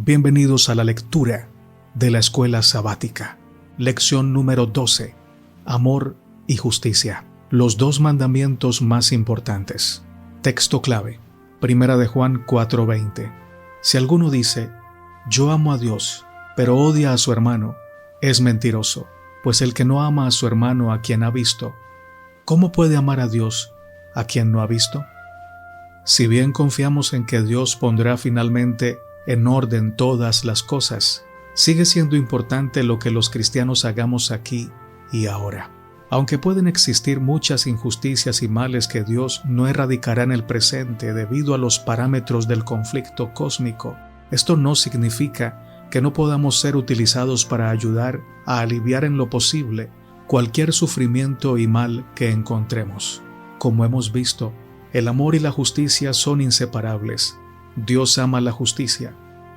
Bienvenidos a la lectura de la Escuela Sabática. Lección número 12. Amor y justicia. Los dos mandamientos más importantes. Texto clave. Primera de Juan 4:20. Si alguno dice, yo amo a Dios, pero odia a su hermano, es mentiroso, pues el que no ama a su hermano a quien ha visto, ¿cómo puede amar a Dios a quien no ha visto? Si bien confiamos en que Dios pondrá finalmente en orden todas las cosas, sigue siendo importante lo que los cristianos hagamos aquí y ahora. Aunque pueden existir muchas injusticias y males que Dios no erradicará en el presente debido a los parámetros del conflicto cósmico, esto no significa que no podamos ser utilizados para ayudar a aliviar en lo posible cualquier sufrimiento y mal que encontremos. Como hemos visto, el amor y la justicia son inseparables. Dios ama la justicia.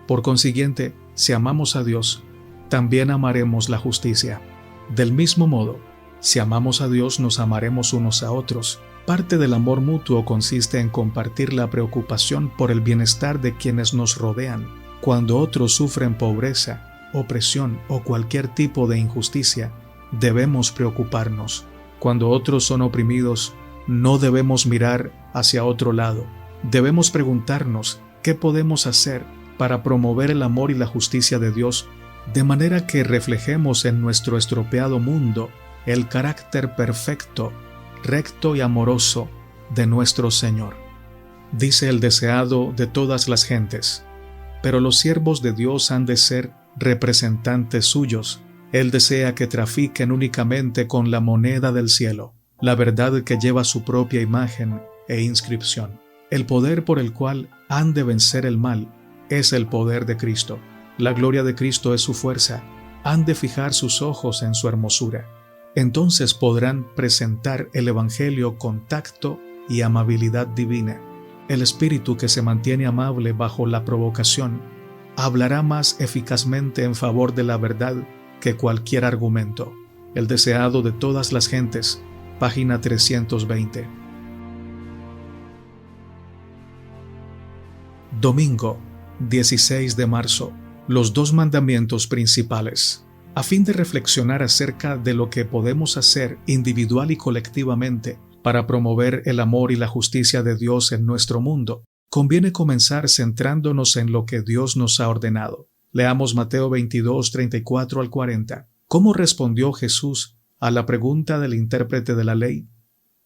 Por consiguiente, si amamos a Dios, también amaremos la justicia. Del mismo modo, si amamos a Dios, nos amaremos unos a otros. Parte del amor mutuo consiste en compartir la preocupación por el bienestar de quienes nos rodean. Cuando otros sufren pobreza, opresión o cualquier tipo de injusticia, debemos preocuparnos. Cuando otros son oprimidos, no debemos mirar hacia otro lado. Debemos preguntarnos qué podemos hacer para promover el amor y la justicia de Dios, de manera que reflejemos en nuestro estropeado mundo el carácter perfecto, recto y amoroso de nuestro Señor. Dice el deseado de todas las gentes, pero los siervos de Dios han de ser representantes suyos. Él desea que trafiquen únicamente con la moneda del cielo, la verdad que lleva su propia imagen e inscripción. El poder por el cual han de vencer el mal es el poder de Cristo. La gloria de Cristo es su fuerza. Han de fijar sus ojos en su hermosura. Entonces podrán presentar el Evangelio con tacto y amabilidad divina. El espíritu que se mantiene amable bajo la provocación hablará más eficazmente en favor de la verdad que cualquier argumento. El deseado de todas las gentes, página 320. Domingo, 16 de marzo. Los dos mandamientos principales. A fin de reflexionar acerca de lo que podemos hacer individual y colectivamente para promover el amor y la justicia de Dios en nuestro mundo, conviene comenzar centrándonos en lo que Dios nos ha ordenado. Leamos Mateo 22, 34 al 40. ¿Cómo respondió Jesús a la pregunta del intérprete de la ley?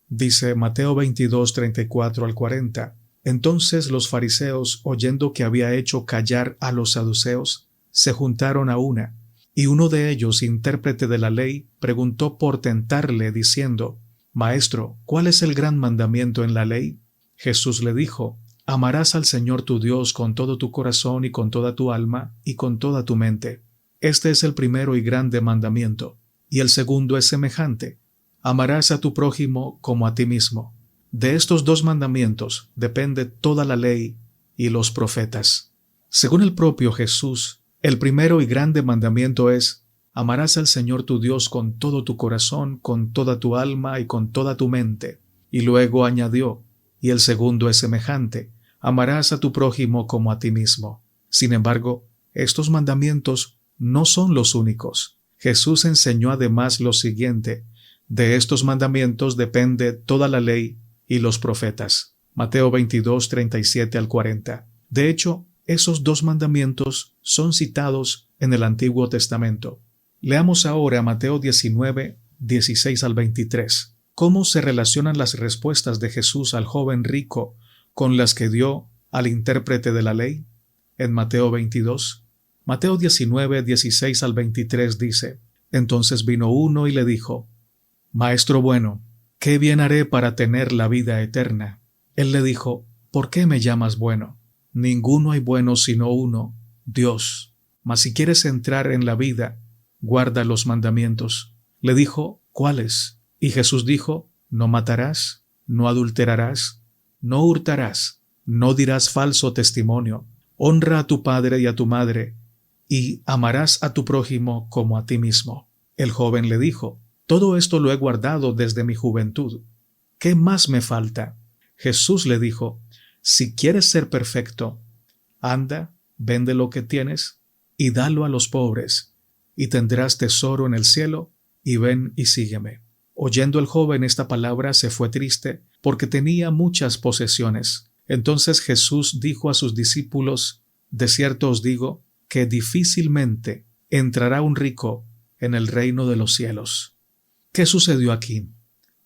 Dice Mateo 22, 34 al 40. Entonces los fariseos, oyendo que había hecho callar a los saduceos, se juntaron a una, y uno de ellos, intérprete de la ley, preguntó por tentarle, diciendo, Maestro, ¿cuál es el gran mandamiento en la ley? Jesús le dijo, amarás al Señor tu Dios con todo tu corazón y con toda tu alma y con toda tu mente. Este es el primero y grande mandamiento, y el segundo es semejante, amarás a tu prójimo como a ti mismo. De estos dos mandamientos depende toda la ley y los profetas. Según el propio Jesús, el primero y grande mandamiento es, amarás al Señor tu Dios con todo tu corazón, con toda tu alma y con toda tu mente. Y luego añadió, y el segundo es semejante, amarás a tu prójimo como a ti mismo. Sin embargo, estos mandamientos no son los únicos. Jesús enseñó además lo siguiente, de estos mandamientos depende toda la ley y los profetas. Mateo 22, 37 al 40. De hecho, esos dos mandamientos son citados en el Antiguo Testamento. Leamos ahora Mateo 19, 16 al 23. ¿Cómo se relacionan las respuestas de Jesús al joven rico con las que dio al intérprete de la ley? En Mateo 22. Mateo 19, 16 al 23 dice, Entonces vino uno y le dijo, Maestro bueno, ¿qué bien haré para tener la vida eterna? Él le dijo, ¿por qué me llamas bueno? Ninguno hay bueno sino uno, Dios. Mas si quieres entrar en la vida, guarda los mandamientos. Le dijo, ¿cuáles? Y Jesús dijo, no matarás, no adulterarás, no hurtarás, no dirás falso testimonio, honra a tu padre y a tu madre, y amarás a tu prójimo como a ti mismo. El joven le dijo, todo esto lo he guardado desde mi juventud. ¿Qué más me falta? Jesús le dijo, si quieres ser perfecto, anda, vende lo que tienes y dalo a los pobres, y tendrás tesoro en el cielo, y ven y sígueme. Oyendo el joven esta palabra se fue triste, porque tenía muchas posesiones. Entonces Jesús dijo a sus discípulos: de cierto os digo, que difícilmente entrará un rico en el reino de los cielos. ¿Qué sucedió aquí?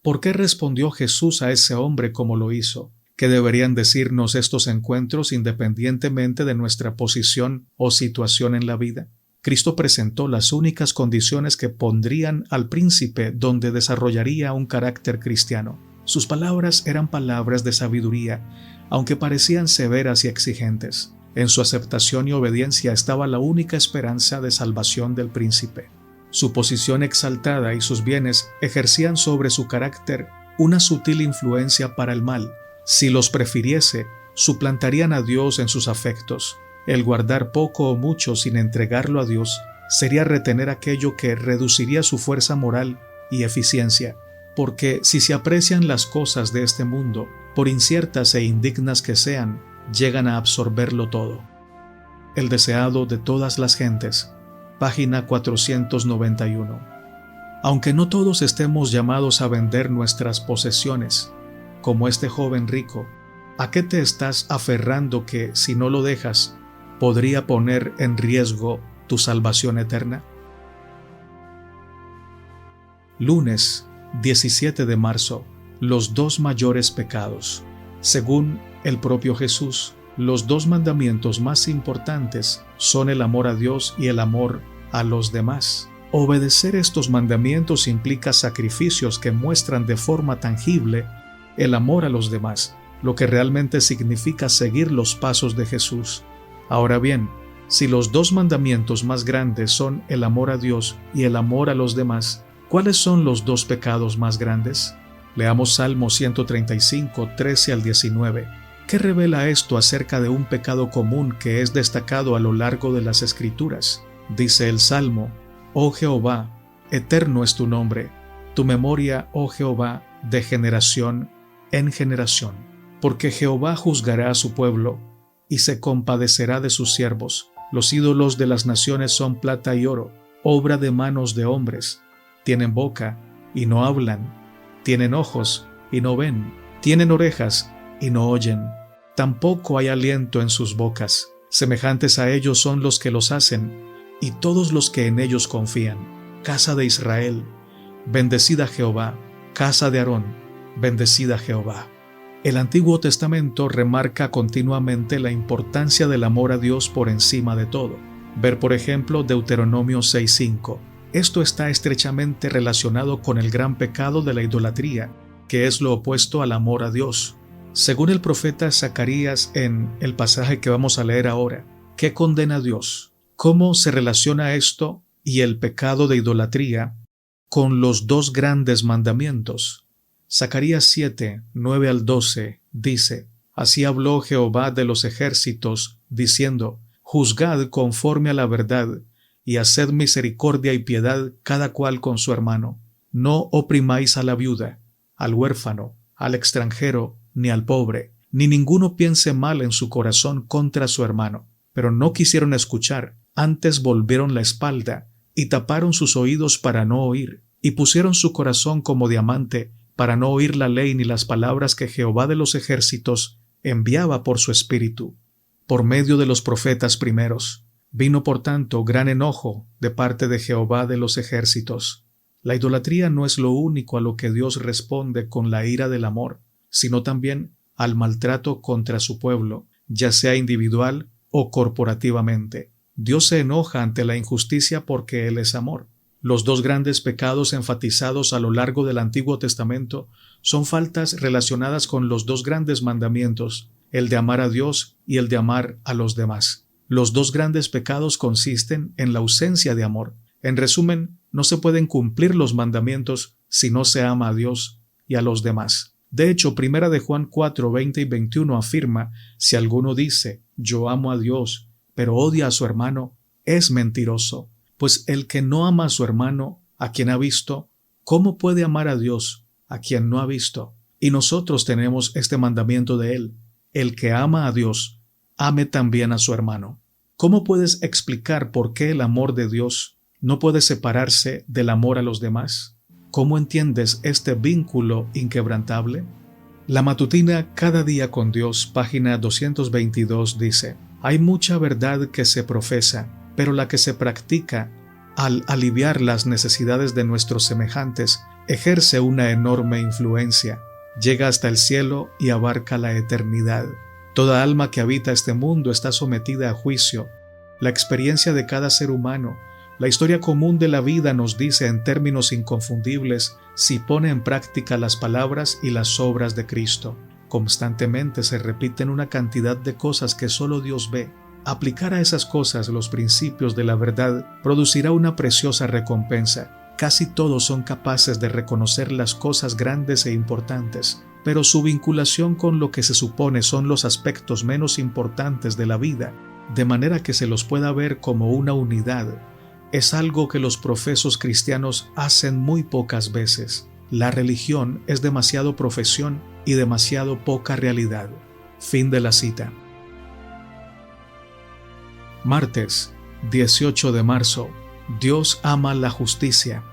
¿Por qué respondió Jesús a ese hombre como lo hizo? ¿Qué deberían decirnos estos encuentros independientemente de nuestra posición o situación en la vida? Cristo presentó las únicas condiciones que pondrían al príncipe donde desarrollaría un carácter cristiano. Sus palabras eran palabras de sabiduría, aunque parecían severas y exigentes. En su aceptación y obediencia estaba la única esperanza de salvación del príncipe. Su posición exaltada y sus bienes ejercían sobre su carácter una sutil influencia para el mal. Si los prefiriese, suplantarían a Dios en sus afectos. El guardar poco o mucho sin entregarlo a Dios sería retener aquello que reduciría su fuerza moral y eficiencia, porque si se aprecian las cosas de este mundo, por inciertas e indignas que sean, llegan a absorberlo todo. El deseado de todas las gentes, página 491. Aunque no todos estemos llamados a vender nuestras posesiones, como este joven rico, ¿a qué te estás aferrando que, si no lo dejas, podría poner en riesgo tu salvación eterna? Lunes, 17 de marzo. Los dos mayores pecados. Según el propio Jesús, los dos mandamientos más importantes son el amor a Dios y el amor a los demás. Obedecer estos mandamientos implica sacrificios que muestran de forma tangible el amor a los demás, lo que realmente significa seguir los pasos de Jesús. Ahora bien, si los dos mandamientos más grandes son el amor a Dios y el amor a los demás, ¿cuáles son los dos pecados más grandes? Leamos Salmo 135, 13 al 19. ¿Qué revela esto acerca de un pecado común que es destacado a lo largo de las Escrituras? Dice el Salmo: Oh Jehová, eterno es tu nombre, tu memoria, oh Jehová, de generación en generación. Porque Jehová juzgará a su pueblo y se compadecerá de sus siervos. Los ídolos de las naciones son plata y oro, obra de manos de hombres. Tienen boca y no hablan, tienen ojos y no ven, tienen orejas y no oyen. Tampoco hay aliento en sus bocas. Semejantes a ellos son los que los hacen, y todos los que en ellos confían. Casa de Israel, bendecida Jehová. Casa de Aarón, bendecida Jehová. El Antiguo Testamento remarca continuamente la importancia del amor a Dios por encima de todo. Ver, por ejemplo, Deuteronomio 6:5. Esto está estrechamente relacionado con el gran pecado de la idolatría, que es lo opuesto al amor a Dios. Según el profeta Zacarías en el pasaje que vamos a leer ahora, ¿qué condena a Dios? ¿Cómo se relaciona esto y el pecado de idolatría con los dos grandes mandamientos? Zacarías 7, 9 al 12 dice: Así habló Jehová de los ejércitos, diciendo: Juzgad conforme a la verdad, y haced misericordia y piedad cada cual con su hermano. No oprimáis a la viuda, al huérfano, al extranjero, ni al pobre, ni ninguno piense mal en su corazón contra su hermano. Pero no quisieron escuchar, antes volvieron la espalda, y taparon sus oídos para no oír, y pusieron su corazón como diamante, para no oír la ley ni las palabras que Jehová de los ejércitos enviaba por su espíritu, por medio de los profetas primeros. Vino por tanto gran enojo de parte de Jehová de los ejércitos. La idolatría no es lo único a lo que Dios responde con la ira del amor, sino también al maltrato contra su pueblo, ya sea individual o corporativamente. Dios se enoja ante la injusticia porque Él es amor. Los dos grandes pecados enfatizados a lo largo del Antiguo Testamento son faltas relacionadas con los dos grandes mandamientos, el de amar a Dios y el de amar a los demás. Los dos grandes pecados consisten en la ausencia de amor. En resumen, no se pueden cumplir los mandamientos si no se ama a Dios y a los demás. De hecho, 1 de Juan 4, 20 y 21 afirma: si alguno dice, yo amo a Dios, pero odia a su hermano, es mentiroso. Pues el que no ama a su hermano, a quien ha visto, ¿cómo puede amar a Dios, a quien no ha visto? Y nosotros tenemos este mandamiento de Él: el que ama a Dios, ame también a su hermano. ¿Cómo puedes explicar por qué el amor de Dios no puede separarse del amor a los demás? ¿Cómo entiendes este vínculo inquebrantable? La matutina Cada día con Dios, página 222, dice: hay mucha verdad que se profesa, pero la que se practica al aliviar las necesidades de nuestros semejantes ejerce una enorme influencia, llega hasta el cielo y abarca la eternidad. Toda alma que habita este mundo está sometida a juicio. La experiencia de cada ser humano, la historia común de la vida nos dice en términos inconfundibles si pone en práctica las palabras y las obras de Cristo. Constantemente se repiten una cantidad de cosas que solo Dios ve. Aplicar a esas cosas los principios de la verdad producirá una preciosa recompensa. Casi todos son capaces de reconocer las cosas grandes e importantes, pero su vinculación con lo que se supone son los aspectos menos importantes de la vida, de manera que se los pueda ver como una unidad. Es algo que los profesos cristianos hacen muy pocas veces. La religión es demasiado profesión y demasiado poca realidad. Fin de la cita. Martes, 18 de marzo. Dios ama la justicia.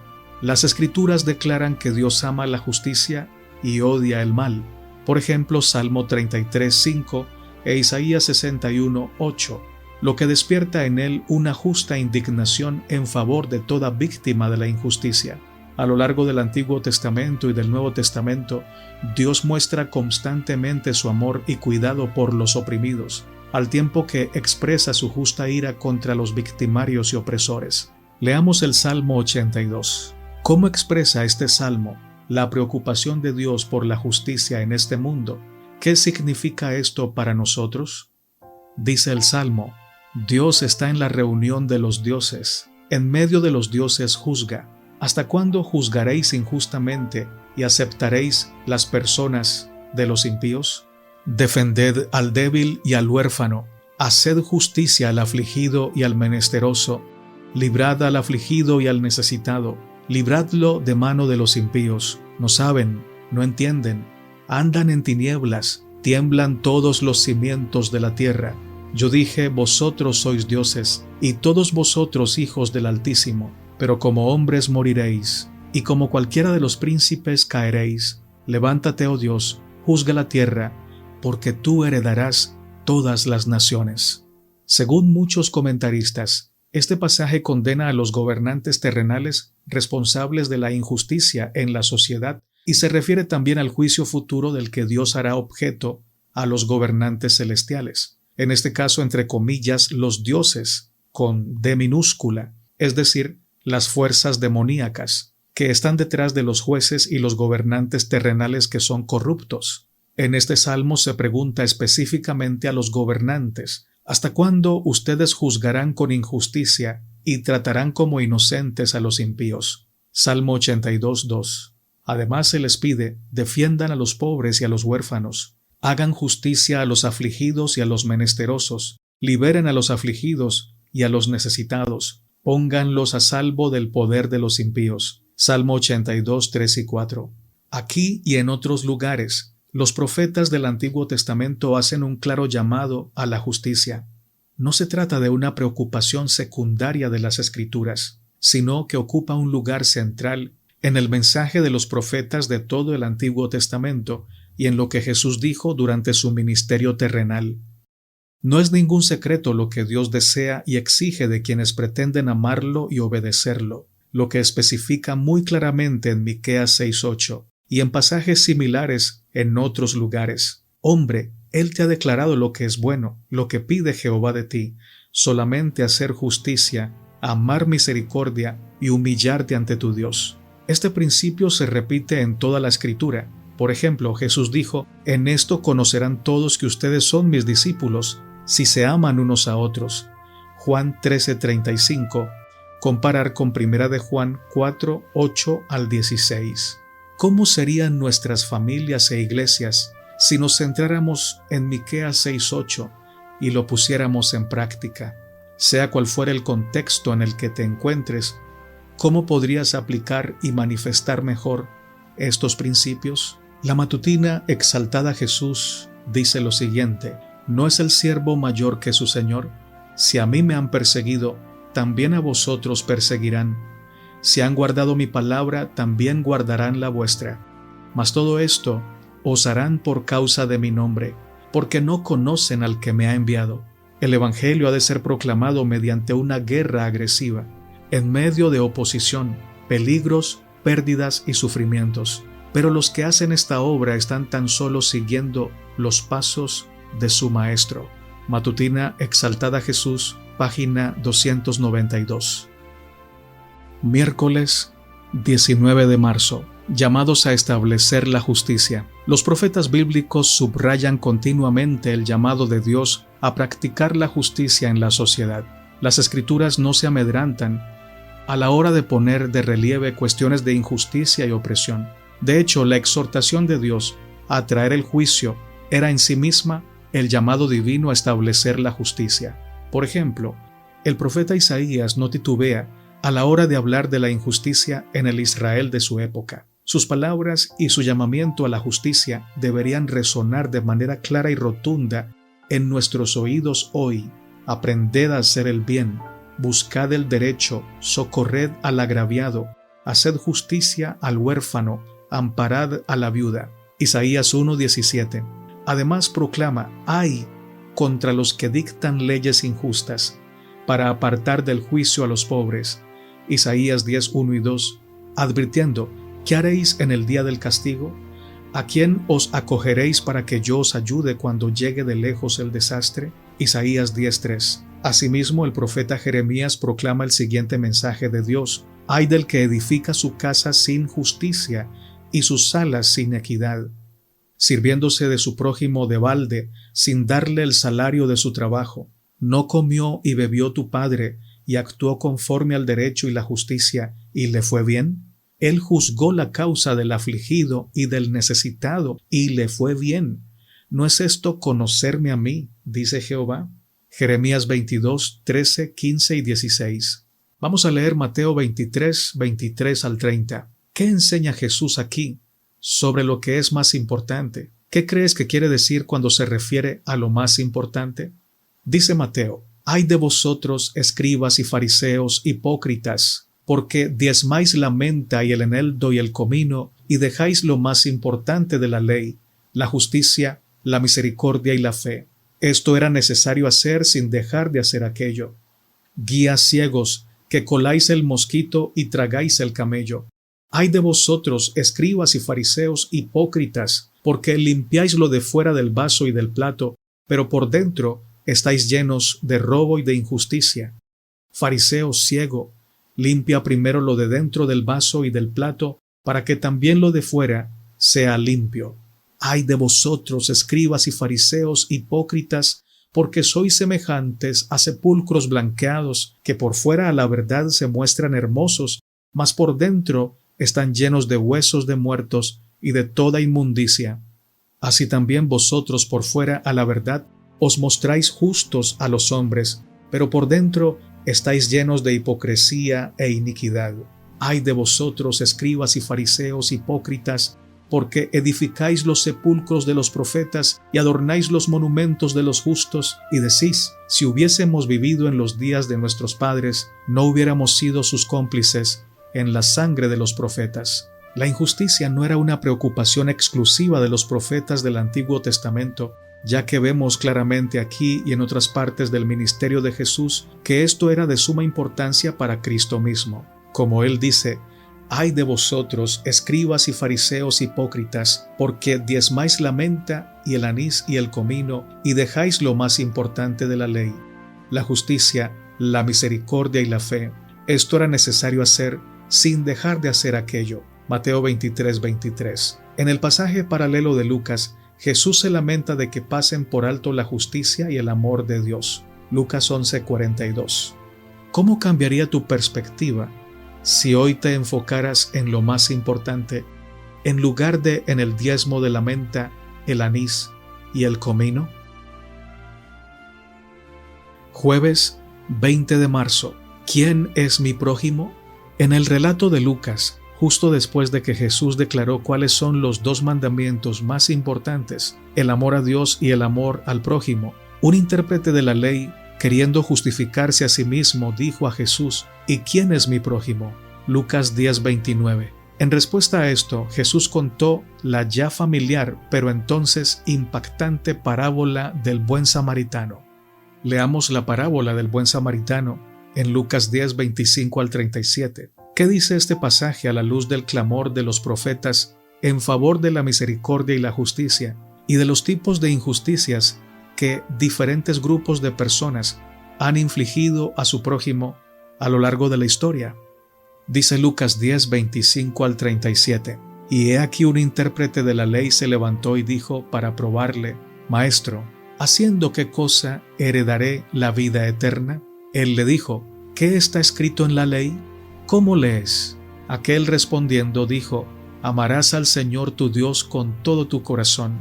Las Escrituras declaran que Dios ama la justicia y odia el mal. Por ejemplo, Salmo 33:5 e Isaías 61:8, lo que despierta en él una justa indignación en favor de toda víctima de la injusticia. A lo largo del Antiguo Testamento y del Nuevo Testamento, Dios muestra constantemente su amor y cuidado por los oprimidos, al tiempo que expresa su justa ira contra los victimarios y opresores. Leamos el Salmo 82. ¿Cómo expresa este salmo la preocupación de Dios por la justicia en este mundo? ¿Qué significa esto para nosotros? Dice el salmo: Dios está en la reunión de los dioses, en medio de los dioses juzga. ¿Hasta cuándo juzgaréis injustamente y aceptaréis las personas de los impíos? Defended al débil y al huérfano, haced justicia al afligido y al menesteroso, librad al afligido y al necesitado, libradlo de mano de los impíos. No saben, no entienden, andan en tinieblas, tiemblan todos los cimientos de la tierra. Yo dije: vosotros sois dioses, y todos vosotros hijos del Altísimo, pero como hombres moriréis, y como cualquiera de los príncipes caeréis. Levántate, oh Dios, juzga la tierra, porque tú heredarás todas las naciones. Según muchos comentaristas, este pasaje condena a los gobernantes terrenales responsables de la injusticia en la sociedad y se refiere también al juicio futuro del que Dios hará objeto a los gobernantes celestiales. En este caso, entre comillas, los dioses, con D minúscula, es decir, las fuerzas demoníacas, que están detrás de los jueces y los gobernantes terrenales que son corruptos. En este salmo se pregunta específicamente a los gobernantes: ¿hasta cuándo ustedes juzgarán con injusticia y tratarán como inocentes a los impíos? Salmo 82:2. Además se les pide: defiendan a los pobres y a los huérfanos, hagan justicia a los afligidos y a los menesterosos, liberen a los afligidos y a los necesitados, pónganlos a salvo del poder de los impíos. Salmo 82:3 y 4. Aquí y en otros lugares, los profetas del Antiguo Testamento hacen un claro llamado a la justicia. No se trata de una preocupación secundaria de las Escrituras, sino que ocupa un lugar central en el mensaje de los profetas de todo el Antiguo Testamento y en lo que Jesús dijo durante su ministerio terrenal. No es ningún secreto lo que Dios desea y exige de quienes pretenden amarlo y obedecerlo, lo que especifica muy claramente en Miqueas 6:8 y en pasajes similares en otros lugares. Hombre, Él te ha declarado lo que es bueno, lo que pide Jehová de ti, solamente hacer justicia, amar misericordia y humillarte ante tu Dios. Este principio se repite en toda la Escritura. Por ejemplo, Jesús dijo: en esto conocerán todos que ustedes son mis discípulos, si se aman unos a otros. Juan 13:35. Comparar con 1 de Juan 4:8 al 16. ¿Cómo serían nuestras familias e iglesias si nos centráramos en Miqueas 6:8 y lo pusiéramos en práctica? Sea cual fuera el contexto en el que te encuentres, ¿cómo podrías aplicar y manifestar mejor estos principios? La matutina Exaltada Jesús dice lo siguiente: ¿no es el siervo mayor que su Señor? Si a mí me han perseguido, también a vosotros perseguirán. Si han guardado mi palabra, también guardarán la vuestra. Mas todo esto os harán por causa de mi nombre, porque no conocen al que me ha enviado. El Evangelio ha de ser proclamado mediante una guerra agresiva, en medio de oposición, peligros, pérdidas y sufrimientos. Pero los que hacen esta obra están tan solo siguiendo los pasos de su Maestro. Matutina Exaltada Jesús, página 292. Miércoles 19 de marzo. Llamados a establecer la justicia. Los profetas bíblicos subrayan continuamente el llamado de Dios a practicar la justicia en la sociedad. Las Escrituras no se amedrantan a la hora de poner de relieve cuestiones de injusticia y opresión. De hecho, la exhortación de Dios a traer el juicio era en sí misma el llamado divino a establecer la justicia. Por ejemplo, el profeta Isaías no titubea a la hora de hablar de la injusticia en el Israel de su época. Sus palabras y su llamamiento a la justicia deberían resonar de manera clara y rotunda en nuestros oídos hoy. Aprended a hacer el bien, buscad el derecho, socorred al agraviado, haced justicia al huérfano, amparad a la viuda. Isaías 1:17. Además proclama: ¡ay contra los que dictan leyes injustas, para apartar del juicio a los pobres! Isaías 10:1 y 2, advirtiendo: ¿qué haréis en el día del castigo? ¿A quién os acogeréis para que yo os ayude cuando llegue de lejos el desastre? Isaías 10:3. Asimismo, el profeta Jeremías proclama el siguiente mensaje de Dios: ¡ay del que edifica su casa sin justicia y sus salas sin equidad, sirviéndose de su prójimo de balde, sin darle el salario de su trabajo! ¿No comió y bebió tu padre, y actuó conforme al derecho y la justicia, y le fue bien? Él juzgó la causa del afligido y del necesitado, y le fue bien. ¿No es esto conocerme a mí?, dice Jehová. Jeremías 22, 13, 15 y 16. Vamos a leer Mateo 23, 23 al 30. ¿Qué enseña Jesús aquí sobre lo que es más importante? ¿Qué crees que quiere decir cuando se refiere a lo más importante? Dice Mateo: ¡ay de vosotros, escribas y fariseos hipócritas! Porque diezmáis la menta y el eneldo y el comino, y dejáis lo más importante de la ley, la justicia, la misericordia y la fe. Esto era necesario hacer sin dejar de hacer aquello. Guías ciegos, que coláis el mosquito y tragáis el camello. ¡ay de vosotros, escribas y fariseos hipócritas! Porque limpiáis lo de fuera del vaso y del plato, pero por dentro estáis llenos de robo y de injusticia. Fariseo ciego, limpia primero lo de dentro del vaso y del plato, para que también lo de fuera sea limpio. ¡ay de vosotros, escribas y fariseos hipócritas! Porque sois semejantes a sepulcros blanqueados, que por fuera a la verdad se muestran hermosos, mas por dentro están llenos de huesos de muertos y de toda inmundicia. Así también vosotros por fuera a la verdad os mostráis justos a los hombres, pero por dentro estáis llenos de hipocresía e iniquidad. ¡ay de vosotros, escribas y fariseos hipócritas! Porque edificáis los sepulcros de los profetas y adornáis los monumentos de los justos, y decís: si hubiésemos vivido en los días de nuestros padres, no hubiéramos sido sus cómplices en la sangre de los profetas. La injusticia no era una preocupación exclusiva de los profetas del Antiguo Testamento, ya que vemos claramente aquí y en otras partes del ministerio de Jesús que esto era de suma importancia para Cristo mismo. Como él dice: ¡ay de vosotros, escribas y fariseos hipócritas! Porque diezmáis la menta y el anís y el comino, y dejáis lo más importante de la ley, la justicia, la misericordia y la fe. Esto era necesario hacer sin dejar de hacer aquello. Mateo 23, 23. En el pasaje paralelo de Lucas, Jesús se lamenta de que pasen por alto la justicia y el amor de Dios. Lucas 11, 42. ¿Cómo cambiaría tu perspectiva si hoy te enfocaras en lo más importante, en lugar de en el diezmo de la menta, el anís y el comino? Jueves 20 de marzo. ¿Quién es mi prójimo? En el relato de Lucas, justo después de que Jesús declaró cuáles son los dos mandamientos más importantes, el amor a Dios y el amor al prójimo, un intérprete de la ley queriendo justificarse a sí mismo, dijo a Jesús: ¿Y quién es mi prójimo? Lucas 10:29. En respuesta a esto, Jesús contó la ya familiar, pero entonces impactante parábola del buen samaritano. Leamos la parábola del buen samaritano en Lucas 10:25 al 37. ¿Qué dice este pasaje a la luz del clamor de los profetas en favor de la misericordia y la justicia, y de los tipos de injusticias que diferentes grupos de personas han infligido a su prójimo a lo largo de la historia? Dice Lucas 10:25 al 37. Y he aquí un intérprete de la ley se levantó y dijo para probarle: Maestro, ¿haciendo qué cosa heredaré la vida eterna? Él le dijo: ¿Qué está escrito en la ley? ¿Cómo lees? Aquel respondiendo dijo: Amarás al Señor tu Dios con todo tu corazón,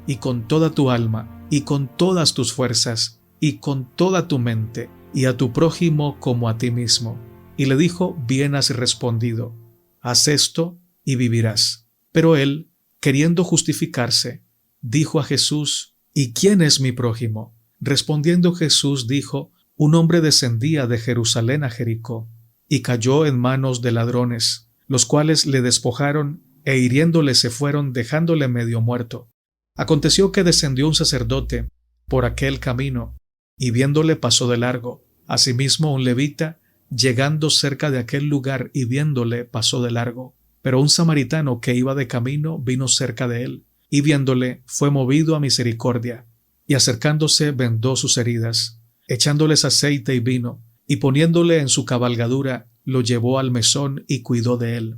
y con toda tu alma, y con todas tus fuerzas, y con toda tu mente, y a tu prójimo como a ti mismo. Y le dijo: Bien has respondido, haz esto y vivirás. Pero él, queriendo justificarse, dijo a Jesús: ¿Y quién es mi prójimo? Respondiendo Jesús dijo: Un hombre descendía de Jerusalén a Jericó, y cayó en manos de ladrones, los cuales le despojaron, e hiriéndole se fueron, dejándole medio muerto. Aconteció que descendió un sacerdote por aquel camino, y viéndole pasó de largo. Asimismo un levita, llegando cerca de aquel lugar y viéndole, pasó de largo. Pero un samaritano que iba de camino vino cerca de él, y viéndole fue movido a misericordia, y acercándose vendó sus heridas, echándoles aceite y vino, y poniéndole en su cabalgadura, lo llevó al mesón y cuidó de él.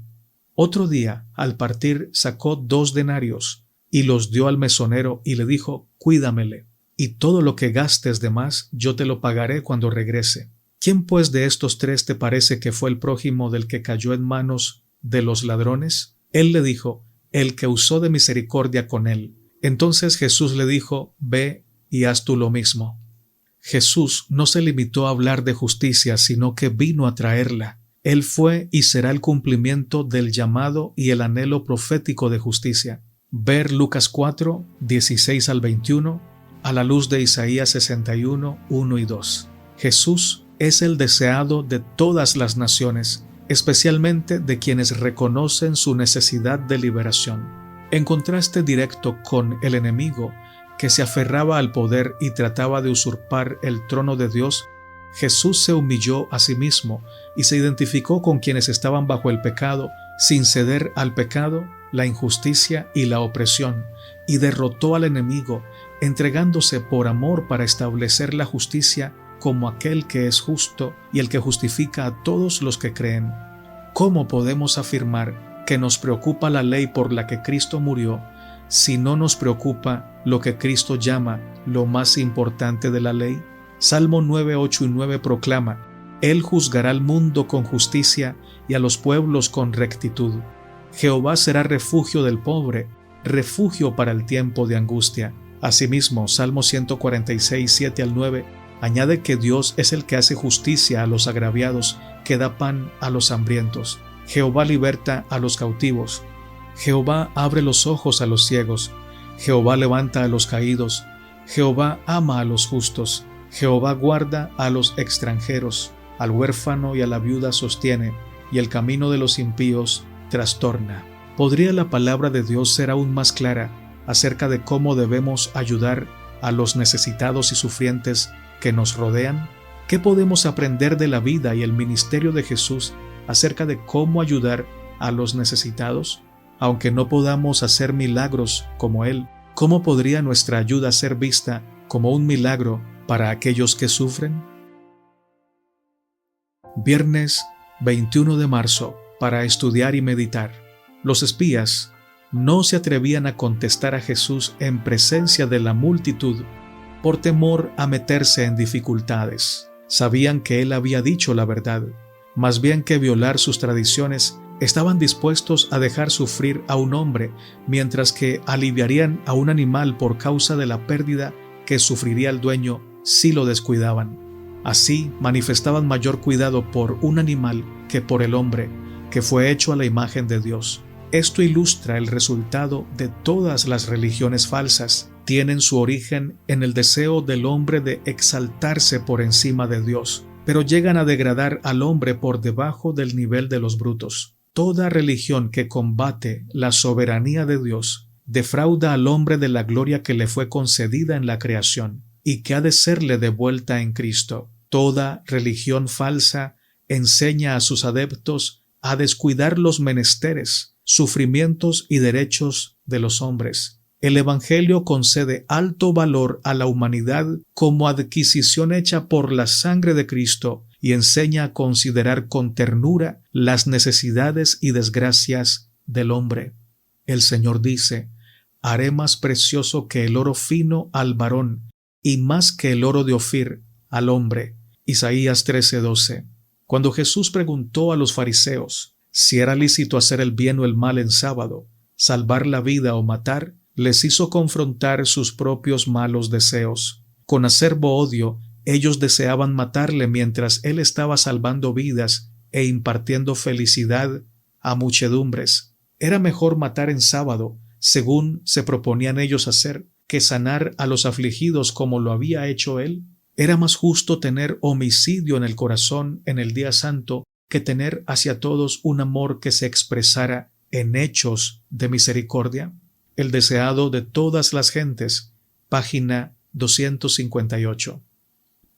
Otro día, al partir, sacó 2 denarios, y los dio al mesonero, y le dijo: Cuídamele, y todo lo que gastes de más yo te lo pagaré cuando regrese. ¿Quién pues de estos 3 te parece que fue el prójimo del que cayó en manos de los ladrones? Él le dijo: El que usó de misericordia con él. Entonces Jesús le dijo: Ve y haz tú lo mismo. Jesús no se limitó a hablar de justicia, sino que vino a traerla. Él fue y será el cumplimiento del llamado y el anhelo profético de justicia. Ver Lucas 4, 16 al 21, a la luz de Isaías 61, 1 y 2. Jesús es el deseado de todas las naciones, especialmente de quienes reconocen su necesidad de liberación. En contraste directo con el enemigo, que se aferraba al poder y trataba de usurpar el trono de Dios, Jesús se humilló a sí mismo y se identificó con quienes estaban bajo el pecado, sin ceder al pecado, la injusticia y la opresión, y derrotó al enemigo, entregándose por amor para establecer la justicia como aquel que es justo y el que justifica a todos los que creen. ¿Cómo podemos afirmar que nos preocupa la ley por la que Cristo murió si no nos preocupa lo que Cristo llama lo más importante de la ley? Salmo 9, 8 y 9 proclama: Él juzgará al mundo con justicia y a los pueblos con rectitud. Jehová será refugio del pobre, refugio para el tiempo de angustia. Asimismo, Salmo 146, 7 al 9, añade que Dios es el que hace justicia a los agraviados, que da pan a los hambrientos. Jehová liberta a los cautivos. Jehová abre los ojos a los ciegos. Jehová levanta a los caídos. Jehová ama a los justos. Jehová guarda a los extranjeros. Al huérfano y a la viuda sostiene, y el camino de los impíos trastorna. ¿Podría la palabra de Dios ser aún más clara acerca de cómo debemos ayudar a los necesitados y sufrientes que nos rodean? ¿Qué podemos aprender de la vida y el ministerio de Jesús acerca de cómo ayudar a los necesitados? Aunque no podamos hacer milagros como Él, ¿cómo podría nuestra ayuda ser vista como un milagro para aquellos que sufren? Viernes 21 de marzo, para estudiar y meditar. Los espías no se atrevían a contestar a Jesús en presencia de la multitud por temor a meterse en dificultades. Sabían que Él había dicho la verdad. Más bien que violar sus tradiciones, estaban dispuestos a dejar sufrir a un hombre, mientras que aliviarían a un animal por causa de la pérdida que sufriría el dueño si lo descuidaban. Así manifestaban mayor cuidado por un animal que por el hombre, que fue hecho a la imagen de Dios. Esto ilustra el resultado de todas las religiones falsas. tienen su origen en el deseo del hombre de exaltarse por encima de Dios, pero llegan a degradar al hombre por debajo del nivel de los brutos. Toda religión que combate la soberanía de Dios defrauda al hombre de la gloria que le fue concedida en la creación y que ha de serle devuelta en Cristo. Toda religión falsa enseña a sus adeptos a descuidar los menesteres, sufrimientos y derechos de los hombres. El Evangelio concede alto valor a la humanidad como adquisición hecha por la sangre de Cristo y enseña a considerar con ternura las necesidades y desgracias del hombre. El Señor dice: haré más precioso que el oro fino al varón y más que el oro de Ofir al hombre. Isaías 13:12. Cuando Jesús preguntó a los fariseos si era lícito hacer el bien o el mal en sábado, salvar la vida o matar, les hizo confrontar sus propios malos deseos. Con acerbo odio, ellos deseaban matarle mientras él estaba salvando vidas e impartiendo felicidad a muchedumbres. Era mejor matar en sábado, según se proponían ellos hacer, que sanar a los afligidos como lo había hecho él. Era más justo tener homicidio en el corazón en el día santo que tener hacia todos un amor que se expresara en hechos de misericordia. El deseado de todas las gentes, página 258.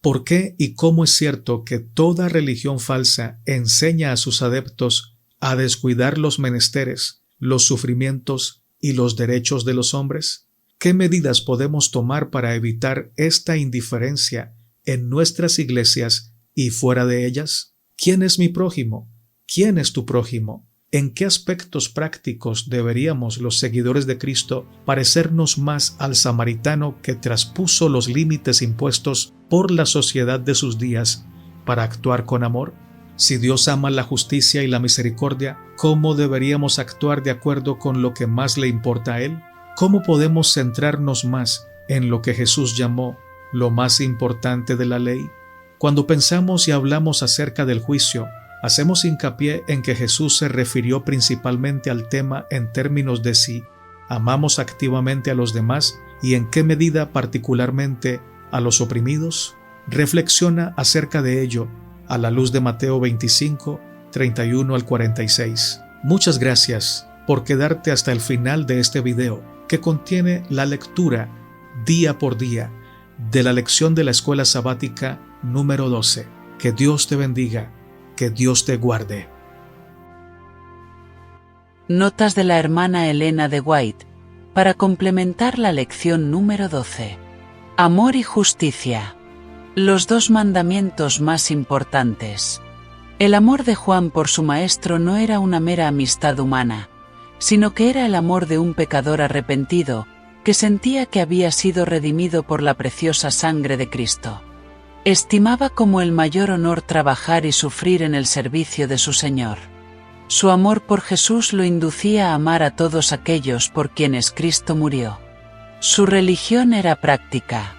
¿Por qué y cómo es cierto que toda religión falsa enseña a sus adeptos a descuidar los menesteres, los sufrimientos y los derechos de los hombres? ¿Qué medidas podemos tomar para evitar esta indiferencia en nuestras iglesias y fuera de ellas? ¿Quién es mi prójimo? ¿Quién es tu prójimo? ¿En qué aspectos prácticos deberíamos los seguidores de Cristo parecernos más al samaritano que traspuso los límites impuestos por la sociedad de sus días para actuar con amor? Si Dios ama la justicia y la misericordia, ¿cómo deberíamos actuar de acuerdo con lo que más le importa a Él? ¿Cómo podemos centrarnos más en lo que Jesús llamó lo más importante de la ley? Cuando pensamos y hablamos acerca del juicio, hacemos hincapié en que Jesús se refirió principalmente al tema en términos de si amamos activamente a los demás y en qué medida particularmente a los oprimidos. Reflexiona acerca de ello a la luz de Mateo 25, 31 al 46. Muchas gracias por quedarte hasta el final de este video, que contiene la lectura día por día de la lección de la escuela sabática número 12. Que Dios te bendiga, que Dios te guarde. Notas de la hermana Elena de White, para complementar la lección número 12. Amor y justicia. Los dos mandamientos más importantes. El amor de Juan por su maestro no era una mera amistad humana, sino que era el amor de un pecador arrepentido, que sentía que había sido redimido por la preciosa sangre de Cristo. Estimaba como el mayor honor trabajar y sufrir en el servicio de su Señor. Su amor por Jesús lo inducía a amar a todos aquellos por quienes Cristo murió. Su religión era práctica.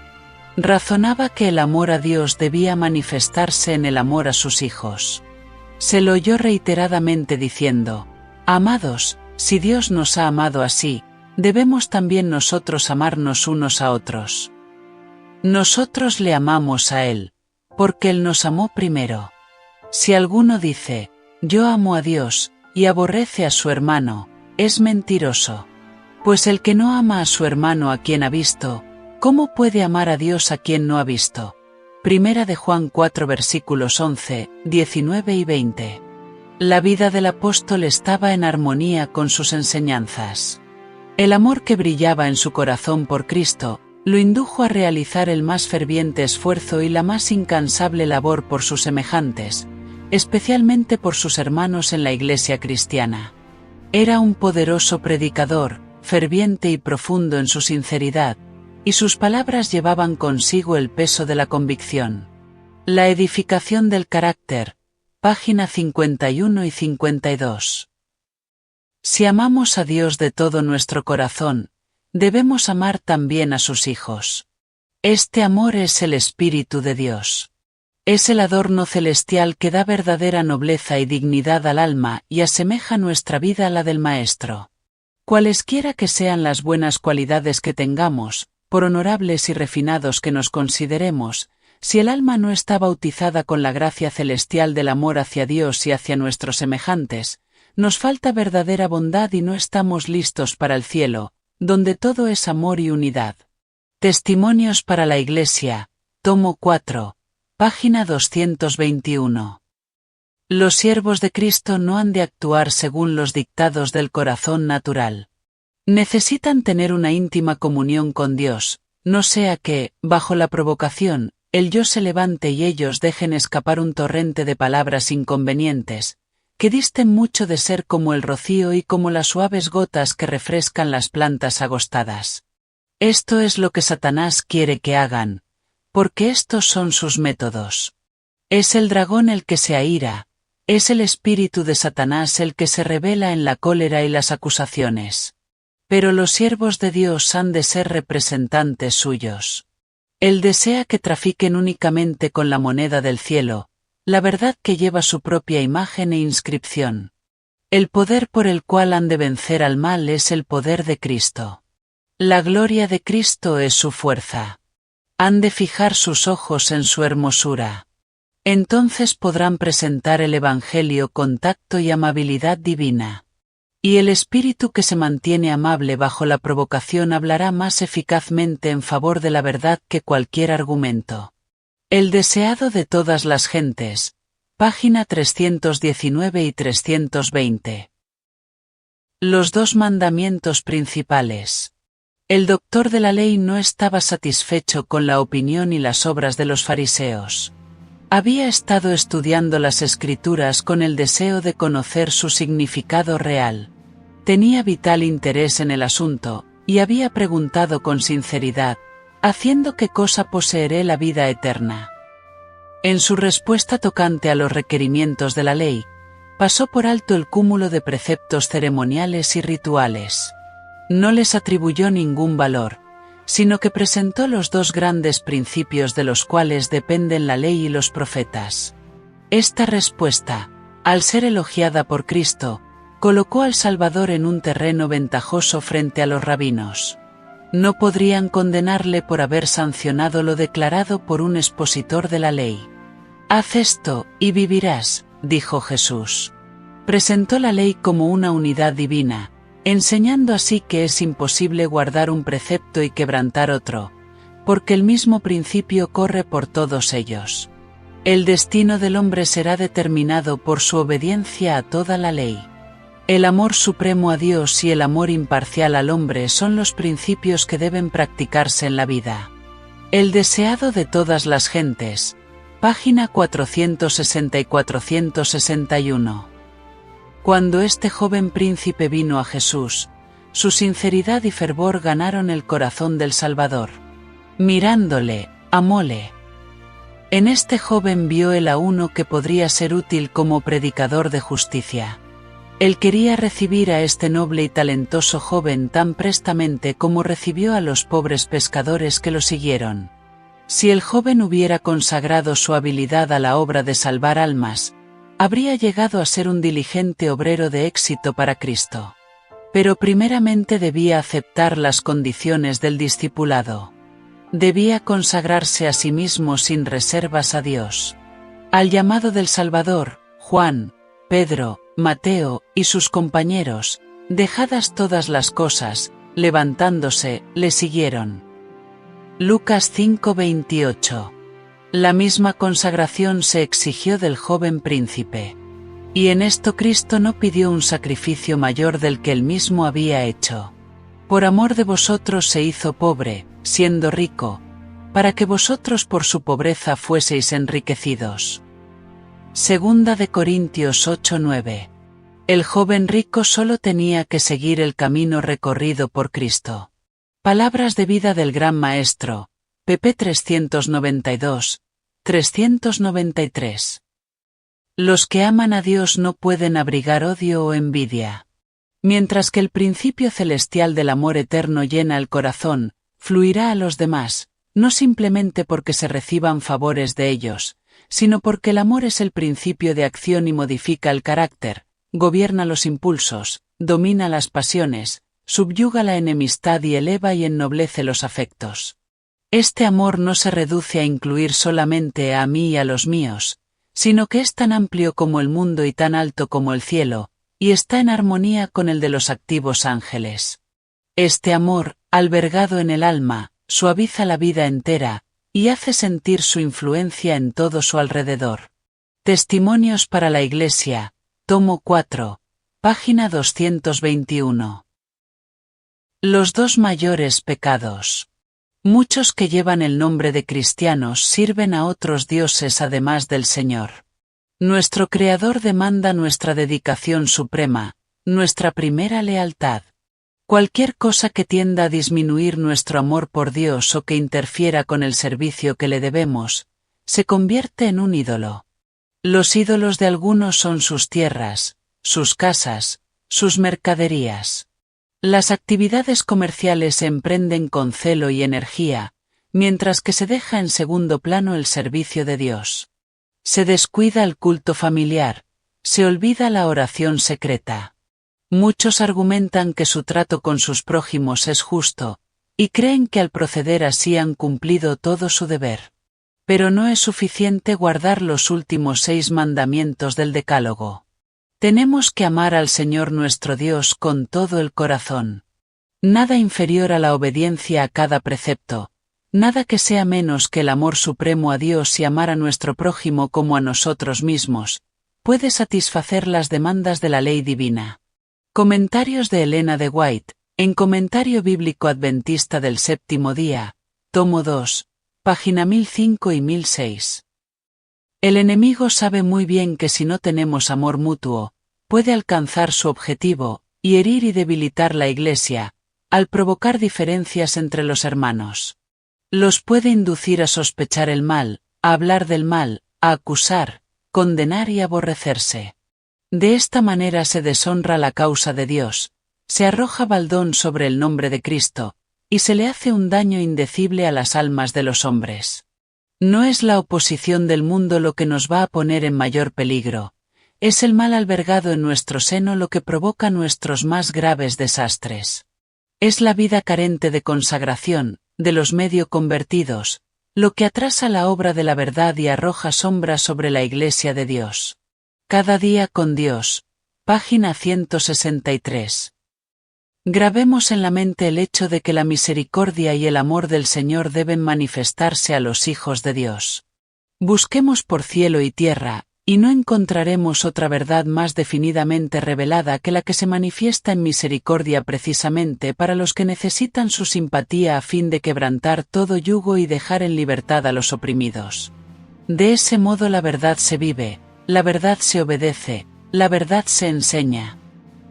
Razonaba que el amor a Dios debía manifestarse en el amor a sus hijos. Se lo oyó reiteradamente diciendo: «Amados, si Dios nos ha amado así, debemos también nosotros amarnos unos a otros». Nosotros le amamos a Él, porque Él nos amó primero. Si alguno dice: «Yo amo a Dios», y aborrece a su hermano, es mentiroso. Pues el que no ama a su hermano a quien ha visto, ¿cómo puede amar a Dios a quien no ha visto? Primera de Juan 4 versículos 11, 19 y 20. La vida del apóstol estaba en armonía con sus enseñanzas. El amor que brillaba en su corazón por Cristo lo indujo a realizar el más ferviente esfuerzo y la más incansable labor por sus semejantes, especialmente por sus hermanos en la Iglesia cristiana. Era un poderoso predicador, ferviente y profundo en su sinceridad, y sus palabras llevaban consigo el peso de la convicción. La edificación del carácter, página 51 y 52. Si amamos a Dios de todo nuestro corazón, debemos amar también a sus hijos. Este amor es el Espíritu de Dios. Es el adorno celestial que da verdadera nobleza y dignidad al alma y asemeja nuestra vida a la del Maestro. Cualesquiera que sean las buenas cualidades que tengamos, por honorables y refinados que nos consideremos, si el alma no está bautizada con la gracia celestial del amor hacia Dios y hacia nuestros semejantes, nos falta verdadera bondad y no estamos listos para el cielo, donde todo es amor y unidad. Testimonios para la Iglesia, tomo 4, página 221. Los siervos de Cristo no han de actuar según los dictados del corazón natural. Necesitan tener una íntima comunión con Dios, no sea que, bajo la provocación, el yo se levante y ellos dejen escapar un torrente de palabras inconvenientes, que disten mucho de ser como el rocío y como las suaves gotas que refrescan las plantas agostadas. Esto es lo que Satanás quiere que hagan, porque estos son sus métodos. Es el dragón el que se aira, es el espíritu de Satanás el que se revela en la cólera y las acusaciones. Pero los siervos de Dios han de ser representantes suyos. Él desea que trafiquen únicamente con la moneda del cielo, la verdad que lleva su propia imagen e inscripción. El poder por el cual han de vencer al mal es el poder de Cristo. La gloria de Cristo es su fuerza. Han de fijar sus ojos en su hermosura. Entonces podrán presentar el Evangelio con tacto y amabilidad divina. Y el espíritu que se mantiene amable bajo la provocación hablará más eficazmente en favor de la verdad que cualquier argumento. El deseado de todas las gentes. Página 319 y 320. Los dos mandamientos principales. El doctor de la ley no estaba satisfecho con la opinión y las obras de los fariseos. Había estado estudiando las Escrituras con el deseo de conocer su significado real. Tenía vital interés en el asunto, y había preguntado con sinceridad, ¿haciendo qué cosa poseeré la vida eterna? En su respuesta tocante a los requerimientos de la ley, pasó por alto el cúmulo de preceptos ceremoniales y rituales. No les atribuyó ningún valor, sino que presentó los dos grandes principios de los cuales dependen la ley y los profetas. Esta respuesta, al ser elogiada por Cristo, colocó al Salvador en un terreno ventajoso frente a los rabinos. No podrían condenarle por haber sancionado lo declarado por un expositor de la ley. «Haz esto, y vivirás», dijo Jesús. Presentó la ley como una unidad divina, enseñando así que es imposible guardar un precepto y quebrantar otro, porque el mismo principio corre por todos ellos. El destino del hombre será determinado por su obediencia a toda la ley. El amor supremo a Dios y el amor imparcial al hombre son los principios que deben practicarse en la vida. El deseado de todas las gentes. Página 460 y 461. Cuando este joven príncipe vino a Jesús, su sinceridad y fervor ganaron el corazón del Salvador. Mirándole, amóle. En este joven vio él a uno que podría ser útil como predicador de justicia. Él quería recibir a este noble y talentoso joven tan prestamente como recibió a los pobres pescadores que lo siguieron. Si el joven hubiera consagrado su habilidad a la obra de salvar almas, habría llegado a ser un diligente obrero de éxito para Cristo. Pero primeramente debía aceptar las condiciones del discipulado. Debía consagrarse a sí mismo sin reservas a Dios. Al llamado del Salvador, Juan, Pedro, Mateo y sus compañeros, dejadas todas las cosas, levantándose, le siguieron. Lucas 5:28. La misma consagración se exigió del joven príncipe. Y en esto Cristo no pidió un sacrificio mayor del que él mismo había hecho. Por amor de vosotros se hizo pobre, siendo rico, para que vosotros por su pobreza fueseis enriquecidos. Segunda de Corintios 8:9. El joven rico solo tenía que seguir el camino recorrido por Cristo. Palabras de vida del Gran Maestro, pp 392, 393. Los que aman a Dios no pueden abrigar odio o envidia. Mientras que el principio celestial del amor eterno llena el corazón, fluirá a los demás, no simplemente porque se reciban favores de ellos, sino porque el amor es el principio de acción y modifica el carácter, gobierna los impulsos, domina las pasiones, subyuga la enemistad y eleva y ennoblece los afectos. Este amor no se reduce a incluir solamente a mí y a los míos, sino que es tan amplio como el mundo y tan alto como el cielo, y está en armonía con el de los activos ángeles. Este amor, albergado en el alma, suaviza la vida entera, y hace sentir su influencia en todo su alrededor. Testimonios para la Iglesia, tomo 4, página 221. Los dos mayores pecados. Muchos que llevan el nombre de cristianos sirven a otros dioses además del Señor. Nuestro Creador demanda nuestra dedicación suprema, nuestra primera lealtad. Cualquier cosa que tienda a disminuir nuestro amor por Dios o que interfiera con el servicio que le debemos, se convierte en un ídolo. Los ídolos de algunos son sus tierras, sus casas, sus mercaderías. Las actividades comerciales se emprenden con celo y energía, mientras que se deja en segundo plano el servicio de Dios. Se descuida el culto familiar, se olvida la oración secreta. Muchos argumentan que su trato con sus prójimos es justo, y creen que al proceder así han cumplido todo su deber. Pero no es suficiente guardar los últimos 6 mandamientos del Decálogo. Tenemos que amar al Señor nuestro Dios con todo el corazón. Nada inferior a la obediencia a cada precepto, nada que sea menos que el amor supremo a Dios y amar a nuestro prójimo como a nosotros mismos, puede satisfacer las demandas de la ley divina. Comentarios de Elena de White, en Comentario Bíblico Adventista del Séptimo Día, tomo 2, página 1005 y 1006. El enemigo sabe muy bien que si no tenemos amor mutuo, puede alcanzar su objetivo, y herir y debilitar la Iglesia, al provocar diferencias entre los hermanos. Los puede inducir a sospechar el mal, a hablar del mal, a acusar, condenar y aborrecerse. De esta manera se deshonra la causa de Dios, se arroja baldón sobre el nombre de Cristo, y se le hace un daño indecible a las almas de los hombres. No es la oposición del mundo lo que nos va a poner en mayor peligro, es el mal albergado en nuestro seno lo que provoca nuestros más graves desastres. Es la vida carente de consagración, de los medio convertidos, lo que atrasa la obra de la verdad y arroja sombra sobre la Iglesia de Dios. Cada día con Dios, página 163. Grabemos en la mente el hecho de que la misericordia y el amor del Señor deben manifestarse a los hijos de Dios. Busquemos por cielo y tierra, y no encontraremos otra verdad más definidamente revelada que la que se manifiesta en misericordia precisamente para los que necesitan su simpatía a fin de quebrantar todo yugo y dejar en libertad a los oprimidos. De ese modo la verdad se vive, la verdad se obedece, la verdad se enseña.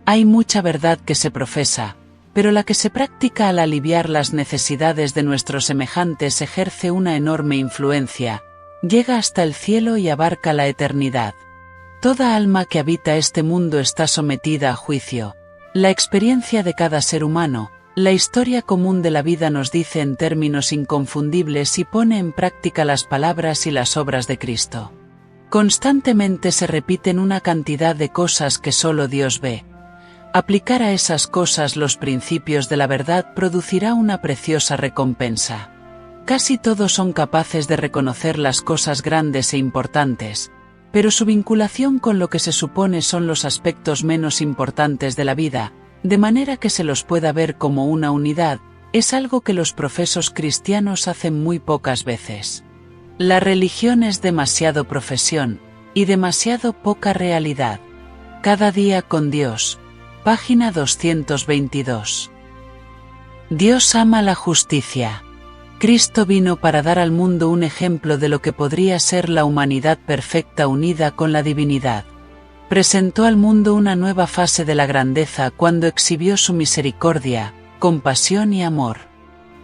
Hay mucha verdad que se profesa, pero la que se practica al aliviar las necesidades de nuestros semejantes ejerce una enorme influencia, llega hasta el cielo y abarca la eternidad. Toda alma que habita este mundo está sometida a juicio. La experiencia de cada ser humano, la historia común de la vida nos dice en términos inconfundibles y pone en práctica las palabras y las obras de Cristo. Constantemente se repiten una cantidad de cosas que solo Dios ve. Aplicar a esas cosas los principios de la verdad producirá una preciosa recompensa. Casi todos son capaces de reconocer las cosas grandes e importantes, pero su vinculación con lo que se supone son los aspectos menos importantes de la vida, de manera que se los pueda ver como una unidad, es algo que los profesos cristianos hacen muy pocas veces. La religión es demasiado profesión, y demasiado poca realidad. Cada día con Dios. Página 222. Dios ama la justicia. Cristo vino para dar al mundo un ejemplo de lo que podría ser la humanidad perfecta unida con la divinidad. Presentó al mundo una nueva fase de la grandeza cuando exhibió su misericordia, compasión y amor.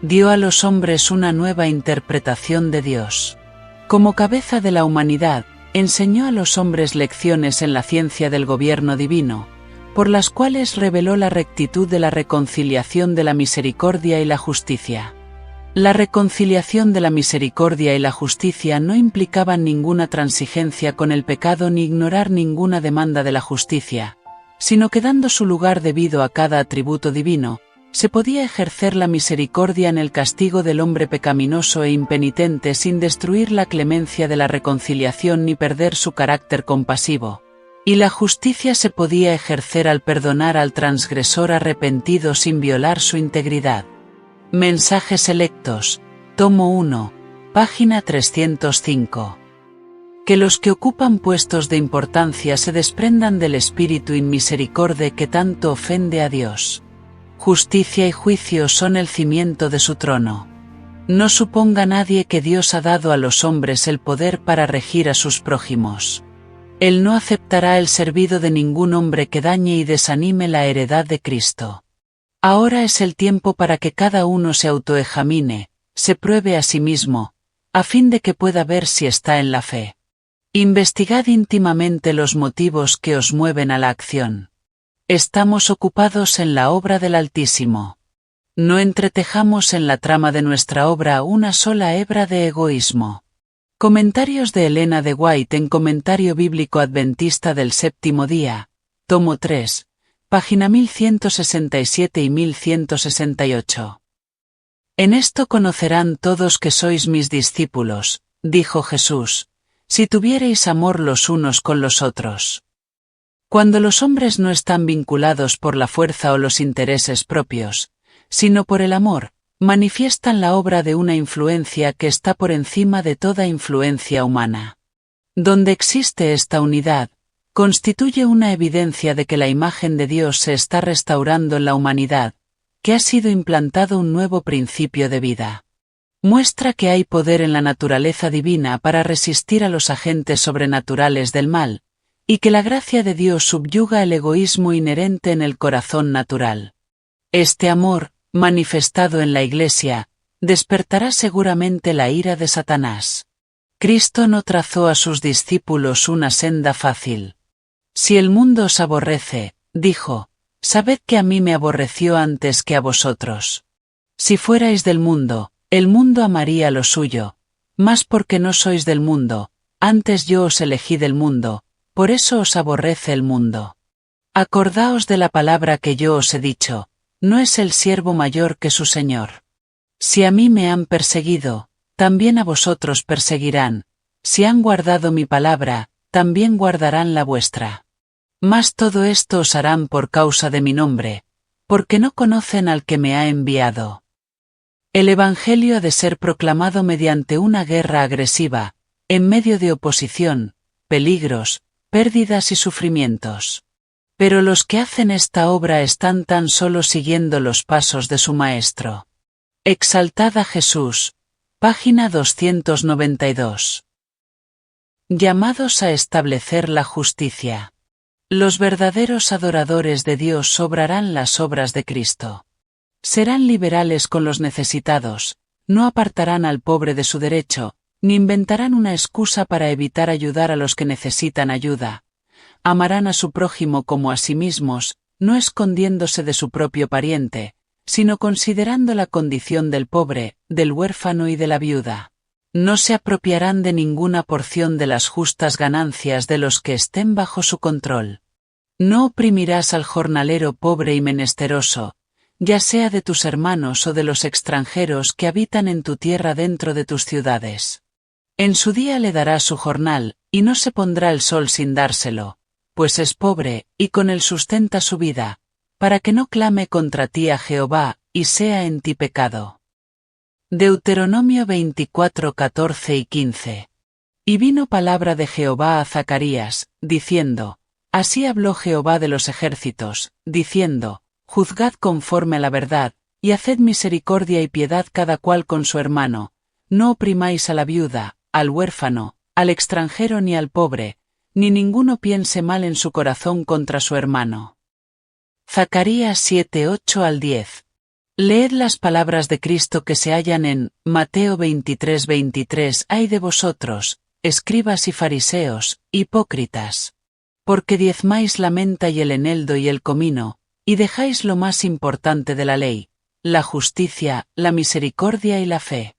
Dio a los hombres una nueva interpretación de Dios. Como cabeza de la humanidad, enseñó a los hombres lecciones en la ciencia del gobierno divino, por las cuales reveló la rectitud de la reconciliación de la misericordia y la justicia. La reconciliación de la misericordia y la justicia no implicaban ninguna transigencia con el pecado ni ignorar ninguna demanda de la justicia, sino que dando su lugar debido a cada atributo divino, se podía ejercer la misericordia en el castigo del hombre pecaminoso e impenitente sin destruir la clemencia de la reconciliación ni perder su carácter compasivo. Y la justicia se podía ejercer al perdonar al transgresor arrepentido sin violar su integridad. Mensajes selectos, tomo 1, página 305. Que los que ocupan puestos de importancia se desprendan del espíritu inmisericorde que tanto ofende a Dios. Justicia y juicio son el cimiento de su trono. No suponga nadie que Dios ha dado a los hombres el poder para regir a sus prójimos. Él no aceptará el servido de ningún hombre que dañe y desanime la heredad de Cristo. Ahora es el tiempo para que cada uno se autoexamine, se pruebe a sí mismo, a fin de que pueda ver si está en la fe. Investigad íntimamente los motivos que os mueven a la acción. Estamos ocupados en la obra del Altísimo. No entretejamos en la trama de nuestra obra una sola hebra de egoísmo. Comentarios de Elena de White en Comentario Bíblico Adventista del Séptimo Día, tomo 3, página 1167 y 1168. En esto conocerán todos que sois mis discípulos, dijo Jesús, si tuviereis amor los unos con los otros. Cuando los hombres no están vinculados por la fuerza o los intereses propios, sino por el amor, manifiestan la obra de una influencia que está por encima de toda influencia humana. Donde existe esta unidad, constituye una evidencia de que la imagen de Dios se está restaurando en la humanidad, que ha sido implantado un nuevo principio de vida. Muestra que hay poder en la naturaleza divina para resistir a los agentes sobrenaturales del mal, y que la gracia de Dios subyuga el egoísmo inherente en el corazón natural. Este amor, manifestado en la Iglesia, despertará seguramente la ira de Satanás. Cristo no trazó a sus discípulos una senda fácil. Si el mundo os aborrece, dijo, sabed que a mí me aborreció antes que a vosotros. Si fuerais del mundo, el mundo amaría lo suyo, mas porque no sois del mundo, antes yo os elegí del mundo, por eso os aborrece el mundo. Acordaos de la palabra que yo os he dicho, no es el siervo mayor que su señor. Si a mí me han perseguido, también a vosotros perseguirán, si han guardado mi palabra, también guardarán la vuestra. Mas todo esto os harán por causa de mi nombre, porque no conocen al que me ha enviado. El Evangelio ha de ser proclamado mediante una guerra agresiva, en medio de oposición, peligros, pérdidas y sufrimientos. Pero los que hacen esta obra están tan solo siguiendo los pasos de su Maestro. Exaltad a Jesús, página 292. Llamados a establecer la justicia. Los verdaderos adoradores de Dios obrarán las obras de Cristo. Serán liberales con los necesitados, no apartarán al pobre de su derecho, ni inventarán una excusa para evitar ayudar a los que necesitan ayuda. Amarán a su prójimo como a sí mismos, no escondiéndose de su propio pariente, sino considerando la condición del pobre, del huérfano y de la viuda. No se apropiarán de ninguna porción de las justas ganancias de los que estén bajo su control. No oprimirás al jornalero pobre y menesteroso, ya sea de tus hermanos o de los extranjeros que habitan en tu tierra dentro de tus ciudades. En su día le darás su jornal, y no se pondrá el sol sin dárselo, pues es pobre, y con él sustenta su vida, para que no clame contra ti a Jehová, y sea en ti pecado. Deuteronomio 24, 14 y 15. Y vino palabra de Jehová a Zacarías, diciendo, así habló Jehová de los ejércitos, diciendo, juzgad conforme a la verdad, y haced misericordia y piedad cada cual con su hermano, no oprimáis a la viuda, al huérfano, al extranjero ni al pobre, ni ninguno piense mal en su corazón contra su hermano. Zacarías 7, 8 al 10. Leed las palabras de Cristo que se hallan en Mateo 23, 23. Ay de vosotros, escribas y fariseos, hipócritas. Porque diezmáis la menta y el eneldo y el comino, y dejáis lo más importante de la ley, la justicia, la misericordia y la fe.